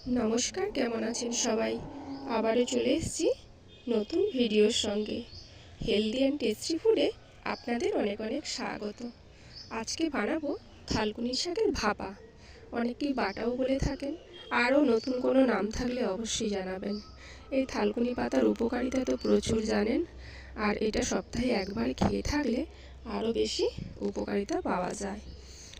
নমস্কার, কেমন আছেন সবাই? আবারও চলে এসেছি নতুন ভিডিওর সঙ্গে। হেলদি অ্যান্ড টেস্টি ফুডে আপনাদের অনেক অনেক স্বাগত। আজকে বানাবো থালকুনি শাকের ভাপা। অনেকেই বাটাও বলে থাকেন, আরও নতুন কোনো নাম থাকলে অবশ্যই জানাবেন। এই থালকুনি পাতার উপকারিতা তো প্রচুর জানেন, আর এটা সপ্তাহে একবার খেয়ে থাকলে আরও বেশি উপকারিতা পাওয়া যায়।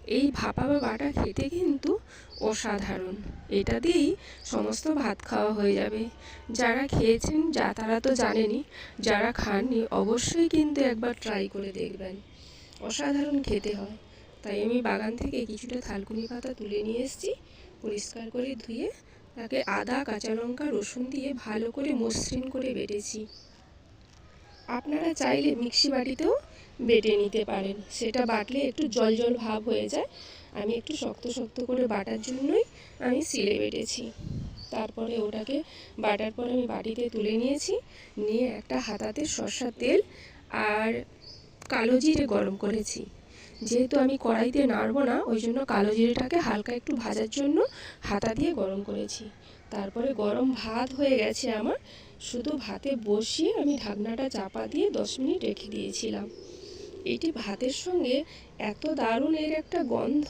এই ভাপা বা বাটা খেতে কিন্তু অসাধারণ। এটা দিয়েই সমস্ত ভাত খাওয়া হয়ে যাবে। যারা খেয়েছেন তারা তো জানেনই, যারা খাননি অবশ্যই কিন্তু একবার ট্রাই করে দেখবেন। অসাধারণ খেতে হয়। তাই আমি বাগান থেকে কিছুটা থালকুনি পাতা তুলে নিয়ে এসেছি, পরিষ্কার করে ধুয়ে তাকে আদা, কাঁচা লঙ্কা, রসুন দিয়ে ভালো করে মসৃণ করে বেটেছি। আপনারা চাইলে মিক্সি বাটিতেও বেটে নিতে পারেন, সেটা বাটলে একটু জল জল ভাব হয়ে যায়। আমি একটু শক্ত শক্ত করে বাটার জন্যই আমি শিলে বেটেছি। তারপরে ওটাকে বাটার পরে আমি বাটিতে তুলে নিয়েছি, নিয়ে একটা হাতাতে সরষার তেল আর কালো জিরে গরম করেছি। যেহেতু আমি কড়াইতে নাড়বো না, ওই জন্য কালো জিরেটাকে হালকা একটু ভাজার জন্য হাতা দিয়ে গরম করেছি। তারপরে গরম ভাত হয়ে গেছে আমার, শুধু ভাতে বসিয়ে আমি ঢাকনাটা চাপা দিয়ে 10 মিনিট রেখে দিয়েছিলাম। এটি ভাতের সঙ্গে এত দারুণ এর একটা গন্ধ,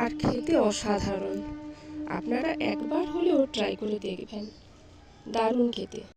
আর খেতে অসাধারণ। আপনারা একবার হলেও ট্রাই করে দেখবেন, দারুণ খেতে।